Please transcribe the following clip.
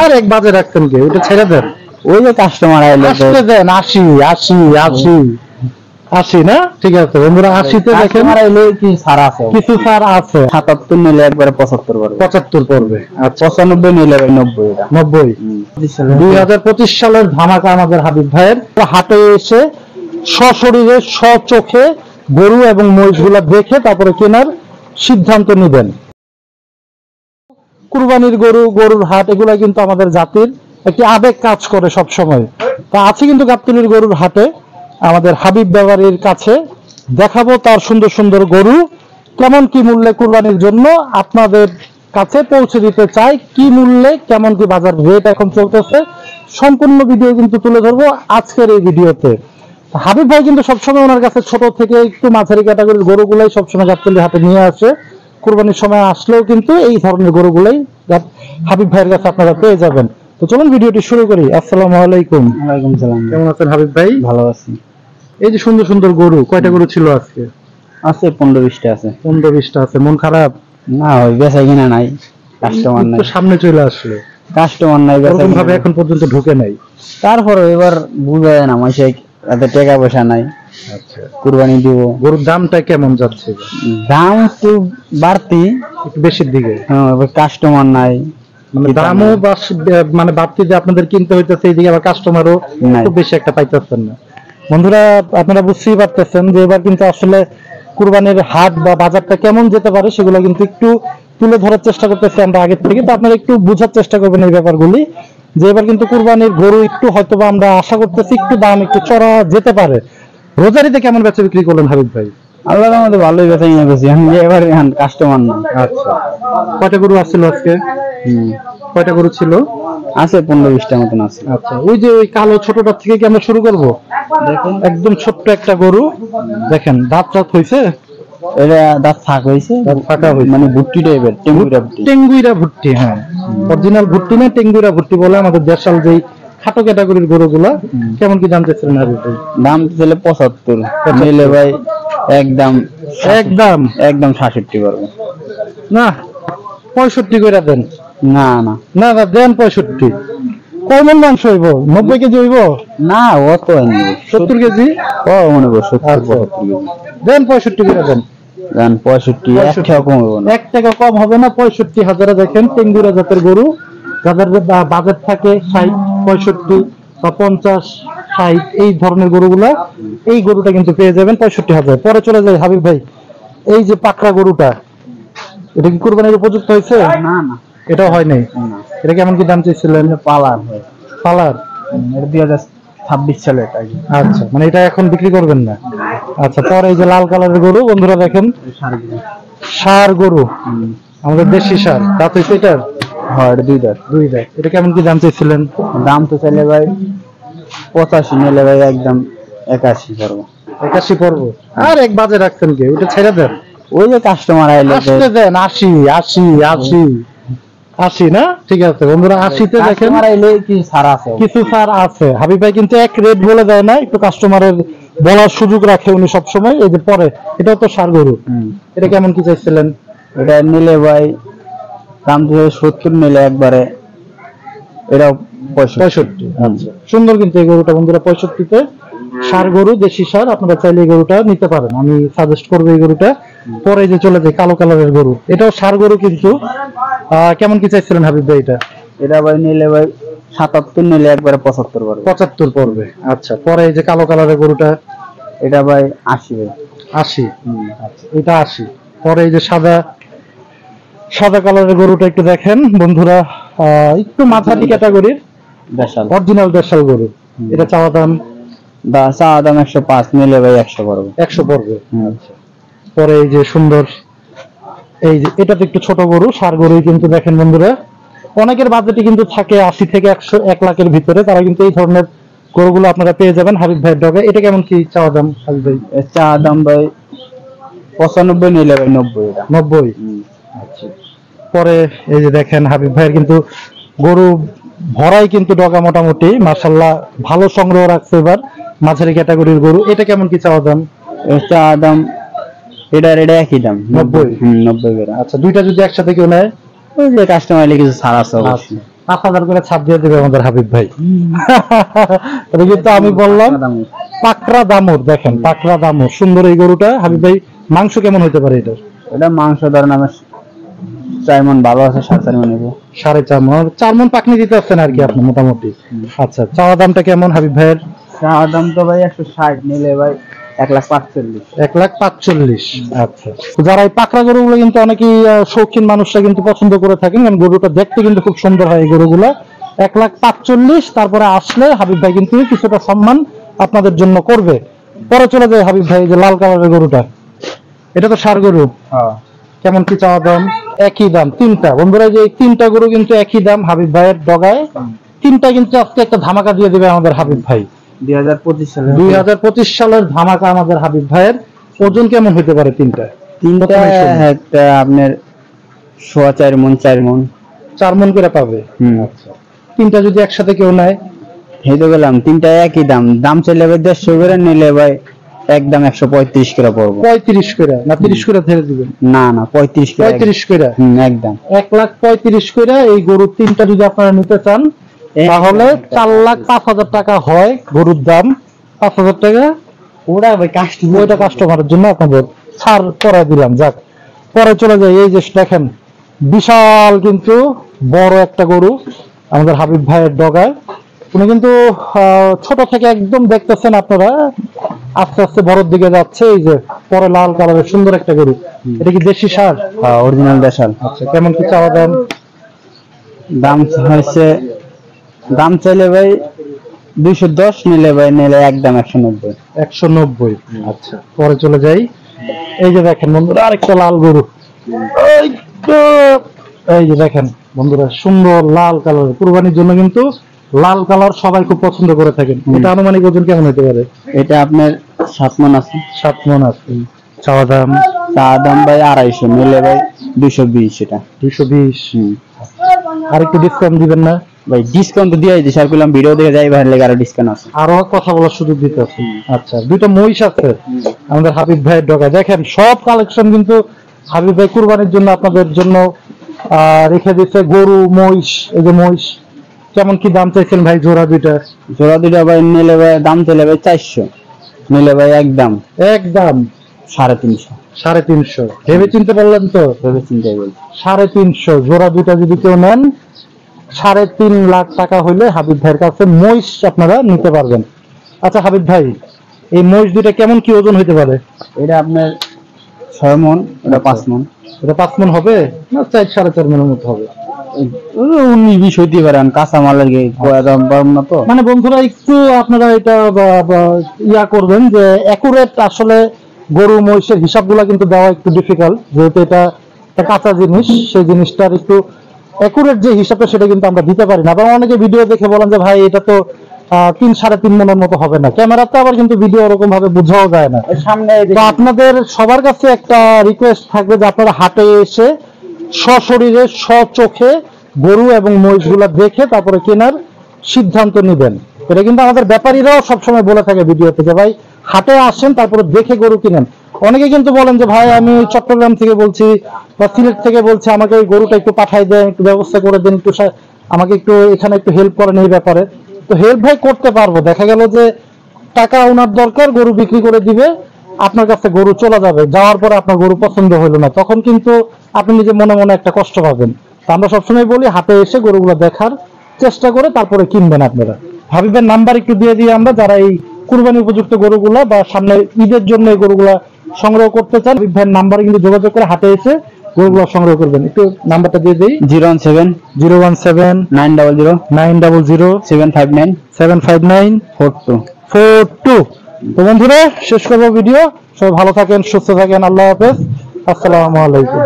আর এক বাজে রাখছেন কে? ওটা ছেড়ে দেন। ওই যে কাস্টমার আইলো আসতে দেন। 80 80 80 80 না? ঠিক আছে বন্ধুরা, 80 তে দেখেন আইলে কি ছাড় আছে, কিছু ছাড় আছে। 77 নিলে একবারে 75 পড়বে, 75 পড়বে। আচ্ছা 95 নিলে 90 এটা 90। 2025 সালের ধামাকা আমাদের হাবিব ভাইয়ের। হাটে এসে সশরীরে স্বচোখে গরু এবং মহিষগুলা দেখে তারপরে কেনার সিদ্ধান্ত নেবেন। কুরবানির গরু, গরুর হাট, এগুলা কিন্তু আমাদের জাতির একটি আবেগ কাজ করে সব সময়। তা আছে কিন্তু গাবতলীর গরুর হাটে আমাদের হাবিব ব্যাপারীর কাছে। দেখাবো তার সুন্দর সুন্দর গরু কেমন কি মূল্যে কুরবানির জন্য আপনাদের কাছে পৌঁছে দিতে চাই। কি মূল্যে, কেমন কি বাজার রেট এখন চলতেছে, সম্পূর্ণ ভিডিও কিন্তু তুলে ধরবো আজকের এই ভিডিওতে। হাবিব ভাই কিন্তু সবসময় ওনার কাছে ছোট থেকে একটু মাঝারি ক্যাটাগরির গরুগুলাই সবসময় গাবতলী হাটে নিয়ে আসে। কুরবানির সময় আসলেও কিন্তু এই ধরনের গরুগুলাই হাবিব ভাইয়ের কাছে আপনারা পেয়ে যাবেন। তো চলুন ভিডিওটি শুরু করি। আসসালামু আলাইকুম। ওয়ালাইকুম সালাম। কেমন আছেন হাবিব ভাই? ভালো আছি। এই যে সুন্দর সুন্দর গরু, কয়টা গরু ছিল আজকে? আছে 15-20টা আছে। 15-20টা আছে। মন খারাপ না, ওই বেচা কিনা নাই, কাস্টমার নাই। তো সামনে চলে আসলো, কাস্টমার নাই, বেচা এরকম ভাবে কিনা এখন পর্যন্ত ঢুকে নাই। তারপরে এবার বুঝায় না, মাসে এত টাকা পয়সা নাই। আচ্ছা, কুরবানি দিব। গরুর দামটা কেমন যাচ্ছে? দাম একটু বাড়তি, একটু বেশির দিকে। হ্যাঁ, এবার কাস্টমার নাই। মানে দামও মানে বাড়তি যে আপনাদের কিনতে হইতেছে, এইদিকে আবার কাস্টমারও নাই। খুব বেশি একটা পাইতেছেন না। বন্ধুরা আপনারা বুঝতেই পারতেছেন যে এবার কিন্তু আসলে কুরবানির হাট বা বাজারটা কেমন যেতে পারে সেগুলো কিন্তু একটু তুলে ধরার চেষ্টা করতেছি আমরা আগের থেকে। তো আপনারা একটু বোঝার চেষ্টা করবেন এই ব্যাপারগুলি, যে এবার কিন্তু কুরবানির গরু একটু হয়তোবা আমরা আশা করতেছি একটু দাম একটু চড়া যেতে পারে। রোজারিতে কেমন বেচা বিক্রি করলেন হাবিব ভাই? আল্লাহর রহমতে ভালোই বেচা কিনা করছি। আমি এবার কাস্টমার নাই। আচ্ছা, কয়টা গরু আসছিল আজকে? কয়টা গরু ছিল? আছে 15-20টা মতন আছে। আচ্ছা, ওই যে ওই কালো ছোটটা থেকে কি আমরা শুরু করব? দেখেন একদম ছোট্ট একটা গরু, দেখেন দাঁত টাত হইছে, এটা দাঁত ফাঁক হয়েছে, দাঁত ফাঁকা হইছে, মানে ভুট্টি টাইপের, টেঙ্গুইরা ভুট্টি। টেঙ্গুইরা ভুট্টি, হ্যাঁ অরিজিনাল ভুট্টি না টেঙ্গুইরা ভুট্টি বলে আমাদের দেশাল যেই খাটো ক্যাটাগরির গরুগুলা। কেমন কি দাম চাচ্ছিলেন হাবিব ভাই? দাম ছিল 75, নিলে ভাই একদম একদম একদম 66 পারবো না, 65 করে দেন। না না না না দেন 65। কয় মন মাংস হইব? 90 কেজি হইব? না, অত হয়নি, 70 কেজি। ও মনে করো 70-75 কেজি দেন 65 করে দেন। দেন 65, 1 টাকা কম হবে না। 1 টাকা কম হবে না। 65,000 দেখেন টেঙ্গুরা জাতের গরু, যাদের বাজেট থাকে 60, 65 বা 50, 60 এই ধরনের গরুগুলা, এই গরুটা কিন্তু পেয়ে যাবেন 65,000। পরে চলে যায় হাবিব ভাই, এই যে পাকড়া গরুটা, এটা কি কুরবানির উপযুক্ত হয়েছে? না না, এটাও হয় নাই। এটা কেমন কি দাম চাইছিলেন? পালার পালার, এটা 2026 সালে এটা। আচ্ছা, মানে এটা এখন বিক্রি করবেন না। আচ্ছা, পরে এই যে লাল কালারের গরু বন্ধুরা দেখেন, ষাঁড় গরু, আমাদের দেশি ষাঁড়, দাঁত হয়েছে এটার? হ্যাঁ, এটা 2 দাঁত। 2 দাঁত। এটা কেমন কি দাম চাইছিলেন? দাম তো চাইলে ভাই 85, নিলে ভাই একদম 81 পারবো। 81 পড়বো। আর এক বাজে রাখছেন কে? ওটা ছেড়ে দেন। ওই যে কাস্টমার আইলো আসতে দেন। 80 80 80 80 না? ঠিক আছে বন্ধুরা, 80 তে দেখেন কাস্টমার আইলে কি ছাড় আছে, কিছু ছাড় আছে। হাবিব ভাই কিন্তু এক রেট বলে দেয় না, একটু কাস্টমারের বলার সুযোগ রাখে উনি সবসময়। এই যে পরে এটাও তো ষাঁড় গরু, এটা কেমন কি চাইছিলেন? এটা নিলে ভাই দাম তো 70, নিলে একবারে এটাও 65। আচ্ছা, সুন্দর কিন্তু এই গরুটা বন্ধুরা 65 তে। ষাঁড় গরু, দেশি ষাঁড়, আপনারা চাইলে এই গরুটা নিতে পারেন, আমি সাজেস্ট করবো এই গরুটা। পরে যে চলে যায় কালো কালারের গরু, এটাও ষাঁড় গরু কিন্তু। কেমন কি চাইছিলেন হাবিব ভাই এটা? এটা ভাই নিলে ভাই 77, নিলে একবারে 75 পারবো। 75 পড়বে। আচ্ছা, পরে এই যে কালো কালারের গরুটা, এটা ভাই 80 ভাই। 80। আচ্ছা, এটা 80। পরে এই যে সাদা সাদা কালারের গরুটা একটু দেখেন বন্ধুরা, একটু মাঝারি ক্যাটাগরির দেশাল, অরিজিনাল দেশাল গরু। এটা চাওয়া দাম? চাওয়া দাম 105, নিলে ভাই 100 পারবো। 100 পড়বে। আচ্ছা, পরে এই যে সুন্দর, এই যে এটা তো একটু ছোট গরু, ষাঁড় গরুই কিন্তু দেখেন বন্ধুরা। অনেকের বাজেটই কিন্তু থাকে 80 থেকে 100, 1 লাখের ভিতরে, তারা কিন্তু এই ধরনের গরুগুলো আপনারা পেয়ে যাবেন হাবিব ভাইয়ের ডগে। এটা কেমন কি চাওয়া দাম হাবিব ভাই? চাওয়া দাম ভাই 95, নিলে ভাই 90 এটা। 90। আচ্ছা, পরে এই যে দেখেন হাবিব ভাইয়ের কিন্তু গরু ভরাই কিন্তু ডগা মোটামুটি মাশাআল্লাহ ভালো সংগ্রহ রাখছে এবার, মাঝারি ক্যাটাগরির গরু। এটা কেমন কি চাওয়া দাম? চাওয়া দাম এটা একই দাম, 90। 90 করে। আচ্ছা, দুইটা যদি একসাথে কেউ নেয়? ওই যে কাস্টমার এলে কিছু ছাড় আছে। 5,000 করে ছাপ দিয়ে দেবে আমাদের হাবিব ভাই। এটা কিন্তু আমি বললাম পাকড়া দামুর, দেখেন পাকড়া দামুর সুন্দর এই গরুটা। হাবিব ভাই মাংস কেমন হতে পারে এটা? এটা মাংস ধরেন আমার 4 মণ ভালো আছে, 4.5 মণ নেব। 4.5 মণ, 4 মণ পাকনি দিতে আছেন আর কি আপনি মোটামুটি। আচ্ছা, চাওয়া দামটা কেমন হাবিব ভাইয়ের? চাওয়া দাম তো ভাই 160, নিলে ভাই 1,45,000। 1,45,000। আচ্ছা, যারা এই পাকড়া গরুগুলো কিন্তু অনেকেই শৌখিন মানুষরা কিন্তু পছন্দ করে থাকেন, কারণ গরুটা দেখতে কিন্তু খুব সুন্দর হয় এই গরুগুলো। 1,45,000 তারপরে আসলে হাবিব ভাই কিন্তু কিছুটা সম্মান আপনাদের জন্য করবে। পরে চলে যায় হাবিব ভাই যে লাল কালারের গরুটা, এটা তো ষাঁড় গরু। কেমন কি চাওয়া দাম? একই দাম তিনটা। বন্ধুরা যে এই তিনটা গরু কিন্তু একই দাম হাবিব ভাইয়ের ডগায়। তিনটা কিন্তু আজকে একটা ধামাকা দিয়ে দিবে আমাদের হাবিব ভাই। 2025 সালের ধামাকা আমাদের হাবিব ভাইয়ের। ওজন কেমন হতে পারে তিনটা? একটা আপনার 4.5 মণ, 4 মণ। 4 মণ করে পাবে। আচ্ছা, তিনটা যদি একসাথে কেউ নেয়? এই তো গেলাম, তিনটা একই দাম। দাম চাইলে ভাই 150 করে, নিলে ভাই একদম 135 করে পড়বো। 35 করে না 30 করে ধরে দিবেন? না না, 35 করে। 35 করে একদম 1,35,000 করে। এই গরুর তিনটা যদি আপনারা নিতে চান তাহলে 4,05,000 টাকা হয় গরুর দাম। 5,000 টাকা ওটা ভাই ওইটা কাস্টমারের জন্য আপনাদের ছাড় করে দিলাম। যাক, পরে চলে যাই। এই যে দেখেন বিশাল কিন্তু বড় একটা গরু আমাদের হাবিব ভাইয়ের ডগায়। উনি কিন্তু ছোট থেকে একদম দেখতেছেন আপনারা আস্তে আস্তে বড়র দিকে যাচ্ছে। এই যে পরে লাল কালারের সুন্দর একটা গরু, এটা কি দেশি ষাঁড়? অরিজিনাল দেশাল। আচ্ছা, কেমন কি চাওয়া দাম? দাম হয়েছে, দাম চাইলে ভাই 210, নিলে ভাই নিলে একদম 190। 190। আচ্ছা, পরে চলে যাই। এই যে দেখেন বন্ধুরা আরেকটা লাল গরু। এই যে দেখেন বন্ধুরা সুন্দর লাল কালার, কুরবানির জন্য কিন্তু লাল কালার সবাই খুব পছন্দ করে থাকেন। এটা আনুমানিক ওজন কেমন হতে পারে? এটা আপনার 7 মণ আছে। 7 মণ আছে। চাওয়া দাম? চাওয়া দাম ভাই 250, নিলে ভাই 220। এটা 220। আর একটু ডিসকাউন্ট দিবেন না ভাই? ডিসকাউন্ট তো দিয়েই দিছি, আর কইলাম ভিডিও দেখে যাই ভাই, লাগে আরো ডিসকাউন্ট আছে। আরো কথা বলার সুযোগ দিতে আছে। আচ্ছা, দুইটা মহিষ আছে আমাদের হাবিব ভাইয়ের ডগায়। দেখেন সব কালেকশন কিন্তু হাবিব ভাই কুরবানির জন্য আপনাদের জন্য রেখে দিচ্ছে। গরু মহিষ, এই যে মহিষ কেমন কি দাম চাইছেন ভাই জোড়া দুইটা? জোড়া দুইটা ভাই নিলে ভাই দাম চাইলে ভাই 400, নিলে ভাই একদম 350। 350 ভেবে চিনতে পারলেন তো? ভেবে চিন্তাই বলছি। 350 জোড়া দুইটা যদি কেউ নেন 3.5 লাখ টাকা হইলে হাবিব ভাইয়ের কাছে মহিষ আপনারা নিতে পারবেন। আচ্ছা হাবিব ভাই, এই মহিষ দুইটা কেমন কি ওজন হইতে পারে? এটা আপনার 6 মণ, এটা 5 মণ। এটা 5 মণ হবে না 4.5 মণের মতো হবে? 19-20 হইতে পারে, কাঁচা মালের দাম পারবো না তো। মানে বন্ধুরা একটু আপনারা এটা ইয়া করবেন যে অ্যাকুরেট আসলে গরু মহিষের হিসাবগুলো কিন্তু দেওয়া একটু ডিফিকাল্ট, যেহেতু এটা একটা কাঁচা জিনিস। সেই জিনিসটার একটু অ্যাকুরেট যে হিসাবটা সেটা কিন্তু আমরা দিতে পারি না। আবার অনেকে ভিডিও দেখে বলেন যে ভাই এটা তো 3-3.5 মণের মতো হবে না। ক্যামেরাতে আবার কিন্তু ভিডিও ওরকম ভাবে বোঝাও যায় না। তো আপনাদের সবার কাছে একটা রিকোয়েস্ট থাকবে যে আপনারা হাটে এসে সশরীরে স্বচোখে গরু এবং মহিষগুলা দেখে তারপরে কেনার সিদ্ধান্ত নেবেন। এটা কিন্তু আমাদের ব্যাপারীরাও সবসময় বলে থাকে ভিডিওতে যে ভাই হাটে আসেন তারপরে দেখে গরু কিনেন। অনেকে কিন্তু বলেন যে ভাই আমি চট্টগ্রাম থেকে বলছি বা সিলেট থেকে বলছি, আমাকে এই গরুটা একটু পাঠাই দেন, একটু ব্যবস্থা করে দেন, একটু আমাকে একটু এখানে একটু হেল্প করেন এই ব্যাপারে। তো হেল্প ভাই করতে পারবো। দেখা গেল যে টাকা ওনার দরকার, গরু বিক্রি করে দিবে, আপনার কাছে গরু চলে যাবে, যাওয়ার পরে আপনার গরু পছন্দ হইলো না, তখন কিন্তু আপনি নিজে মনে মনে একটা কষ্ট পাবেন। তো আমরা সবসময় বলি হাটে এসে গরুগুলো দেখার চেষ্টা করে তারপরে কিনবেন আপনারা। হাবিবের নাম্বার একটু দিয়ে দিই আমরা, যারা এই কুরবানি উপযুক্ত গরুগুলা বা সামনে ঈদের জন্য এই গরুগুলা সংগ্রহ করতে চান, হাবিব ভাইয়ের নাম্বারে কিন্তু যোগাযোগ করে হাটে এসে গরুগুলো সংগ্রহ করবেন। একটু নাম্বারটা দিয়ে দিই। 017-900-759-759-42। তো বন্ধুরা শেষ করবো ভিডিও। সবাই ভালো থাকেন, সুস্থ থাকেন, আল্লাহ হাফেজ, আসসালামু আলাইকুম।